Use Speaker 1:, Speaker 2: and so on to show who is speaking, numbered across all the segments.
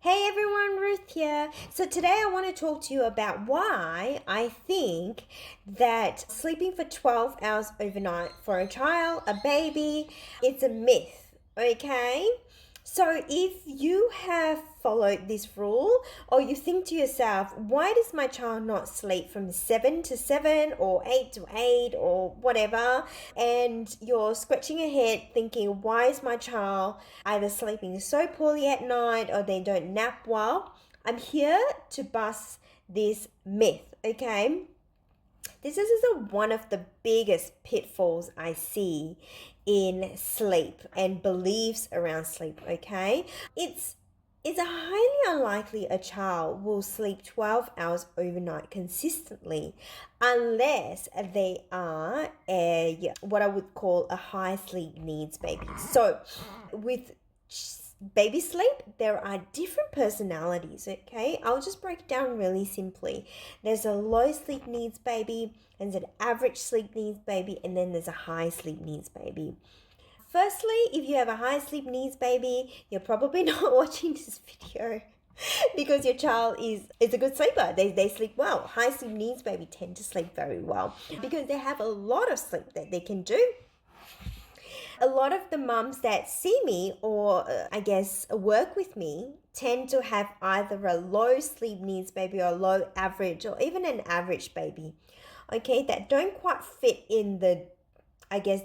Speaker 1: Hey everyone, Ruth here. So today I want to talk to you about why I think that sleeping for 12 hours overnight for a child, a baby, it's a myth, okay? So if you have followed this rule or you think to yourself, why does my child not sleep from 7 to 7 or 8 to 8 or whatever? And you're scratching your head thinking, why is my child either sleeping so poorly at night or they don't nap well? I'm here to bust this myth, okay? This is one of the biggest pitfalls I see in sleep and beliefs around sleep, okay? It's highly unlikely a child will sleep 12 hours overnight consistently unless they are what I would call a high sleep needs baby. So with baby sleep, there are different personalities, okay? I'll just break it down really simply. There's a low sleep needs baby, there's an average sleep needs baby, and then there's a high sleep needs baby. Firstly, if you have a high sleep needs baby, you're probably not watching this video because your child is a good sleeper. They sleep well. High sleep needs baby tend to sleep very well because they have a lot of sleep that they can do. A lot of the mums that see me or I guess work with me tend to have either a low sleep needs baby or a low average or even an average baby, okay, that don't quite fit in the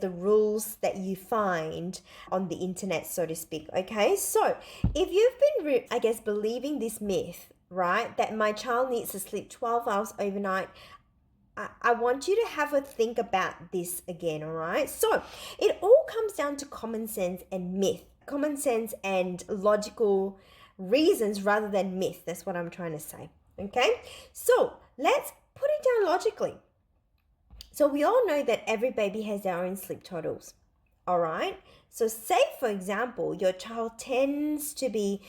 Speaker 1: rules that you find on the internet, so to speak, okay? So if you've been believing this myth, right, that my child needs to sleep 12 hours overnight, I want you to have a think about this again, all right? So it all comes down to common sense and myth, common sense and logical reasons rather than myth. That's what I'm trying to say, okay? So let's put it down logically. So we all know that every baby has their own sleep totals, all right? So say, for example, your child tends to be,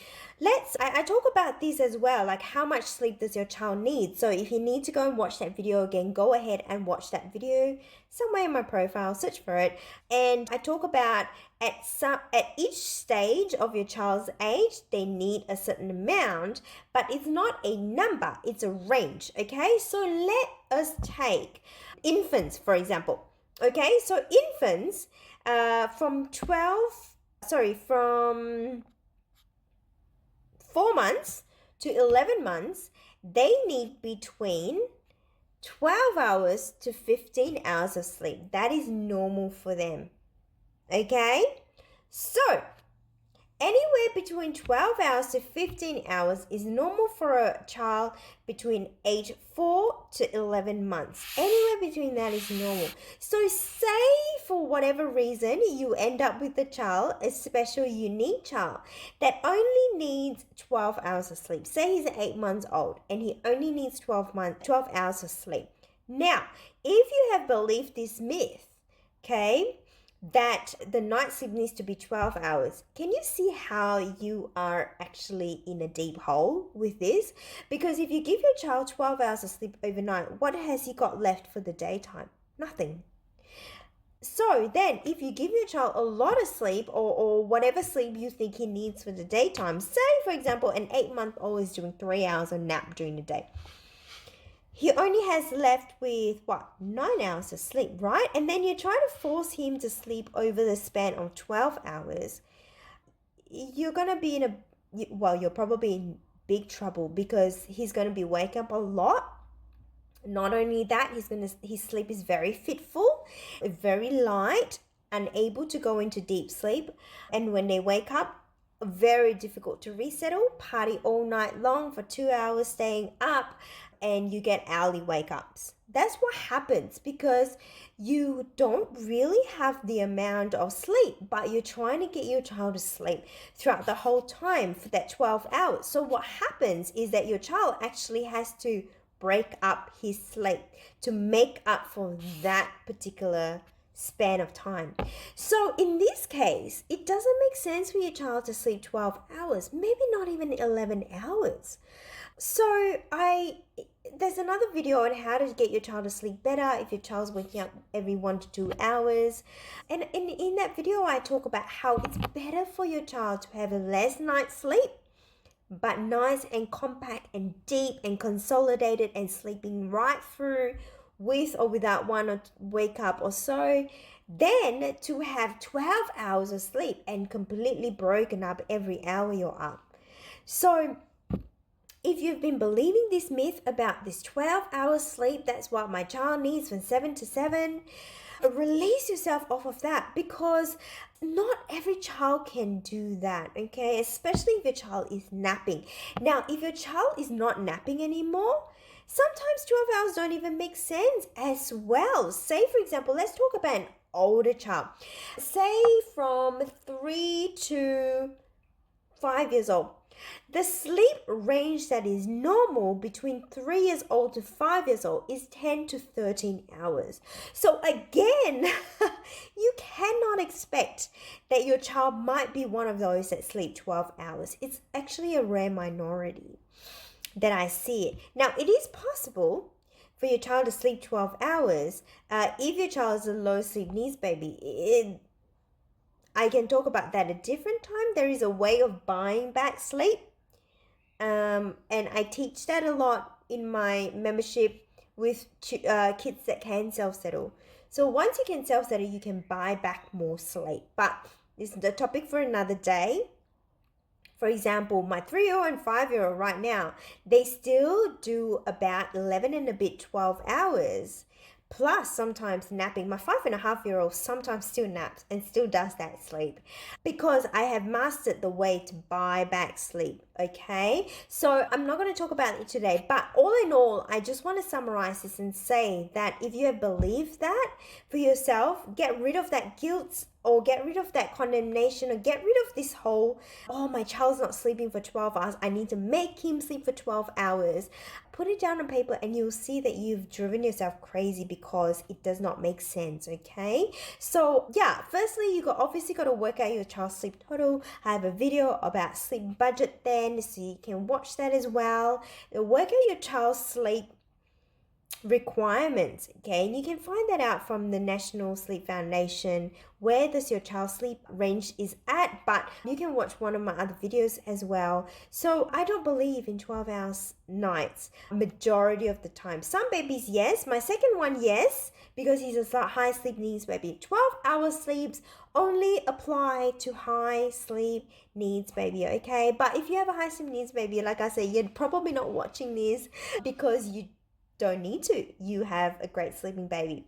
Speaker 1: I talk about this as well, like how much sleep does your child need? So if you need to go and watch that video again, go ahead and watch that video somewhere in my profile, search for it. And I talk about at each stage of your child's age, they need a certain amount, but it's not a number, it's a range, okay? So let us take infants, for example. Okay, so infants from 4 months to 11 months, they need between 12 hours to 15 hours of sleep. That is normal for them. Okay, so anywhere between 12 hours to 15 hours is normal for a child between age 4 to 11 months. Anywhere between that is normal. So say for whatever reason you end up with a child, a special unique child that only needs 12 hours of sleep. Say he's 8 months old and he only needs 12 hours of sleep. Now, if you have believed this myth, okay, that the night sleep needs to be 12 hours. Can you see how you are actually in a deep hole with this? Because if you give your child 12 hours of sleep overnight, what has he got left for the daytime? Nothing. So then if you give your child a lot of sleep or whatever sleep you think he needs for the daytime, say for example an 8-month-old is doing 3 hours of nap during the day, he only has left with 9 hours of sleep, right? And then you try to force him to sleep over the span of 12 hours. You're going to be you're probably in big trouble because he's going to be wake up a lot. Not only that, his sleep is very fitful, very light, unable to go into deep sleep. And when they wake up, very difficult to resettle, party all night long for 2 hours staying up, and you get early wake ups. That's what happens because you don't really have the amount of sleep, but you're trying to get your child to sleep throughout the whole time for that 12 hours. So what happens is that your child actually has to break up his sleep to make up for that particular span of time. So in this case, it doesn't make sense for your child to sleep 12 hours, maybe not even 11 hours. So there's another video on how to get your child to sleep better if your child's waking up every 1 to 2 hours. And in that video, I talk about how it's better for your child to have a less night's sleep but nice and compact and deep and consolidated and sleeping right through with or without one or wake up or so, then to have 12 hours of sleep and completely broken up every hour you're up. So if you've been believing this myth about this 12 hours sleep, that's what my child needs from 7 to 7, release yourself off of that, because not every child can do that, okay? Especially if your child is napping. Now, if your child is not napping anymore, sometimes 12 hours don't even make sense as well. Say, for example, let's talk about an older child. Say from 3 to 5 years old. The sleep range that is normal between 3 years old to 5 years old is 10 to 13 hours. So again, you cannot expect that your child might be one of those that sleep 12 hours. It's actually a rare minority that I see it. Now, it is possible for your child to sleep 12 hours if your child is a low sleep needs baby. I can talk about that a different time. There is a way of buying back sleep. And I teach that a lot in my membership with kids that can self-settle. So once you can self-settle, you can buy back more sleep. But this is the topic for another day. For example, my 3-year-old and 5-year-old right now, they still do about 11 and a bit, 12 hours. Plus sometimes napping. My 5.5-year-old sometimes still naps and still does that sleep, because I have mastered the way to buy back sleep, okay? So I'm not going to talk about it today, but all in all, I just want to summarize this and say that if you have believed that for yourself, get rid of that guilt or get rid of that condemnation or get rid of this whole, oh, my child's not sleeping for 12 hours, I need to make him sleep for 12 hours. Put it down on paper and you'll see that you've driven yourself crazy because it does not make sense, okay? So yeah, firstly, you obviously got to work out your child's sleep total. I have a video about sleep budget then, so you can watch that as well. Work out your child's sleep requirements, okay? And you can find that out from the National Sleep Foundation, where does your child's sleep range is at, but you can watch one of my other videos as well. So I don't believe in 12 hours nights majority of the time. Some babies, yes. My second one, yes, because he's a high sleep needs baby. 12 hour sleeps only apply to high sleep needs baby, okay? But if you have a high sleep needs baby, like I said, you're probably not watching this because you don't need to. You have a great sleeping baby.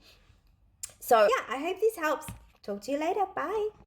Speaker 1: So yeah, I hope this helps. Talk to you later. Bye.